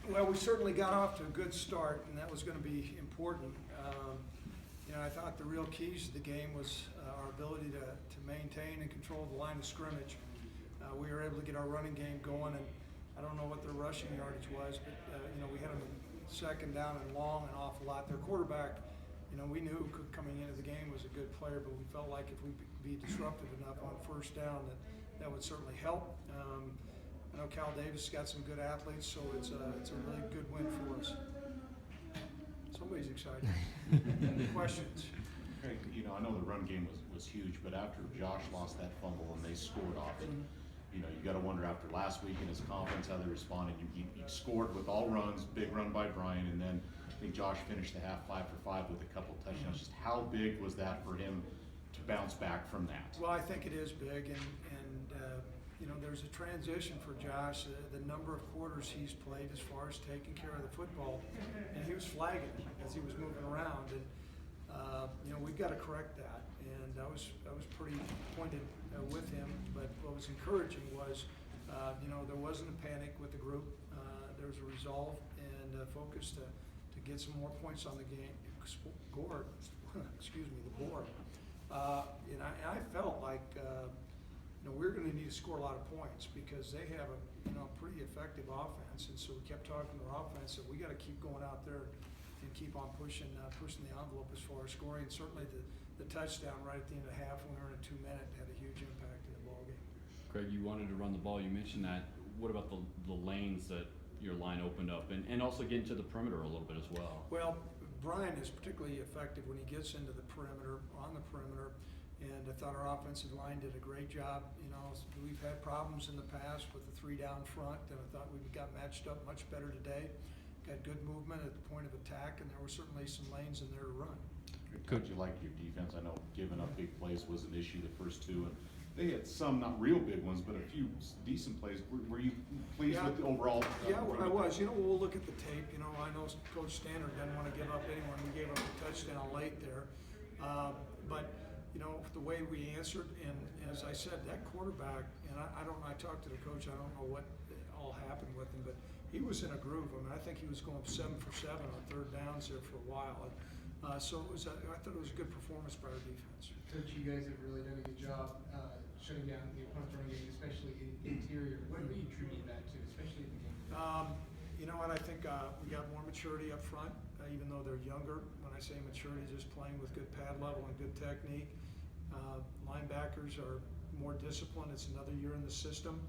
Well, we certainly got off to a good start, and that was going to be important. I thought the real keys to the game was our ability to maintain and control the line of scrimmage. We were able to get our running game going, and I don't know what their rushing yardage was, but we had them second down and long an awful lot. Their quarterback, we knew coming into the game was a good player, but we felt like if we could be disruptive enough on first down, that would certainly help. I know Cal Davis got some good athletes, so it's a really good win for us. Somebody's excited. Questions? Craig, I know the run game was huge, but after Josh lost that fumble and they scored off it, you got to wonder after last week in his conference how they responded. You scored with all runs, big run by Brian, and then I think Josh finished the half 5 for 5 with a couple touchdowns. Just how big was that for him to bounce back from that? Well, I think it is big, and there's a transition for Josh. The number of quarters he's played as far as taking care of the football, and he was flagging as he was moving around, and we've got to correct that. And I was pretty pointed with him, but what was encouraging was, there wasn't a panic with the group. There was a resolve and a focus to get some more points on the game board. The board. And I felt like. We're going to need to score a lot of points because they have a pretty effective offense, and so we kept talking to our offense that we got to keep going out there and keep on pushing the envelope as far as scoring. And certainly the touchdown right at the end of the half when we were in a 2-minute had a huge impact in the ball game. Craig, you wanted to run the ball. You mentioned that. What about the lanes that your line opened up, and also getting to the perimeter a little bit as well? Well, Brian is particularly effective when he gets into the perimeter, on the perimeter. And I thought our offensive line did a great job. We've had problems in the past with the 3 down front, and I thought we got matched up much better today. Got good movement at the point of attack, and there were certainly some lanes in there to run. Could you like your defense? I know giving up big plays was an issue the first 2, and they had some not real big ones, but a few decent plays. Were you pleased with the overall? Yeah, I was. We'll look at the tape. I know Coach Standard didn't want to give up anyone. We gave up a touchdown late there, but. The way we answered, and as I said, that quarterback, and I talked to the coach, I don't know what all happened with him, but he was in a groove. I think he was going 7 for 7 on 3rd downs there for a while. So I thought it was a good performance by our defense. Coach, you guys have really done a good job shutting down the opponent's running game, especially in interior. What do you attribute that to, especially in the game? I think we got more maturity up front, even though they're younger. When I say maturity, just playing with good pad level and good technique. Linebackers are more disciplined. It's another year in the system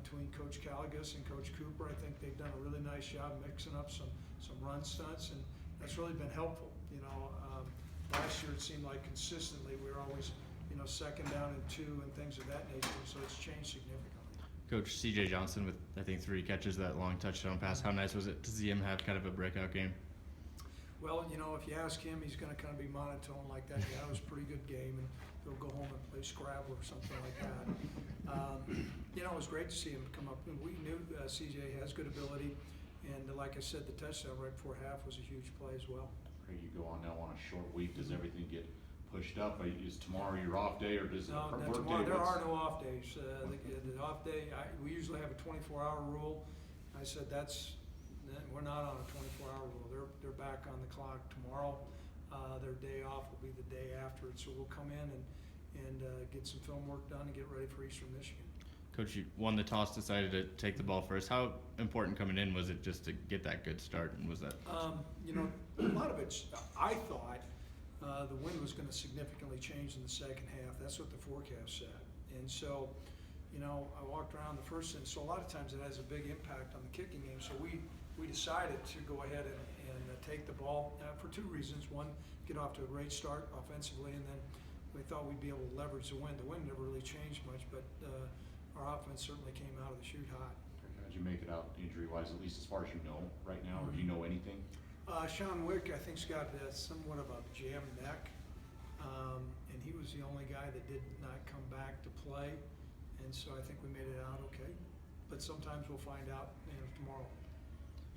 between Coach Caligus and Coach Cooper. I think they've done a really nice job mixing up some run stunts, and that's really been helpful. Last year it seemed like consistently we were always, second down and 2 and things of that nature, so it's changed significantly. Coach C.J. Johnson with, I think, 3 catches, that long touchdown pass. How nice was it to see him have kind of a breakout game? Well, if you ask him, he's going to kind of be monotone like that. Yeah, it was a pretty good game, and he'll go home and play Scrabble or something like that. It was great to see him come up. We knew CJ has good ability, and like I said, the touchdown right before half was a huge play as well. Craig, you go on now on a short week. Does everything get pushed up? Is tomorrow your off day, or does it work day? There are no off days. The off day, we usually have a 24-hour rule. I said we're not on a 24-hour rule. They're back on the clock tomorrow. Their day off will be the day after, so we'll come in and get some film work done and get ready for Eastern Michigan. Coach, you won the toss, decided to take the ball first. How important coming in was it just to get that good start, and was that? A lot of it, I thought the wind was going to significantly change in the second half. That's what the forecast said. And so, I walked around the first inning, so a lot of times it has a big impact on the kicking game. So we decided to go ahead and take the ball for 2 reasons. One, get off to a great start offensively, and then we thought we'd be able to leverage the wind. The wind never really changed much, but our offense certainly came out of the chute hot. How'd you make it out injury-wise, at least as far as you know right now, or do you know anything? Sean Wick, I think, has got somewhat of a jammed neck, and he was the only guy that did not come back to play, and so I think we made it out okay. But sometimes we'll find out tomorrow.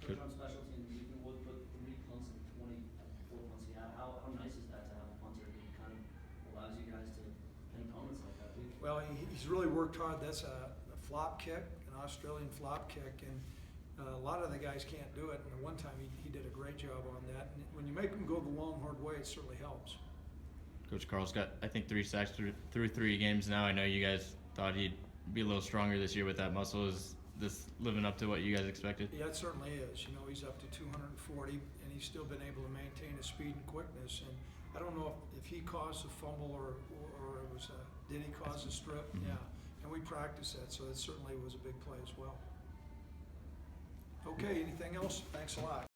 Coach, on special teams, you can put 3 punts in 24 months. How nice is that to have a punter who kind of allows you guys to pin opponents like that? Well, he's really worked hard. That's a flop kick, an Australian flop kick, and A lot of the guys can't do it, and the one time he did a great job on that. And when you make them go the long, hard way, it certainly helps. Coach Carl's got, I think, 3 sacks through 3 games now. I know you guys thought he'd be a little stronger this year with that muscle. Is this living up to what you guys expected? Yeah, it certainly is. You know, he's up to 240, and he's still been able to maintain his speed and quickness. And I don't know if he caused the fumble or it was did he cause the strip? Mhm. Yeah, and we practiced that, so it certainly was a big play as well. Okay, anything else? Thanks a lot.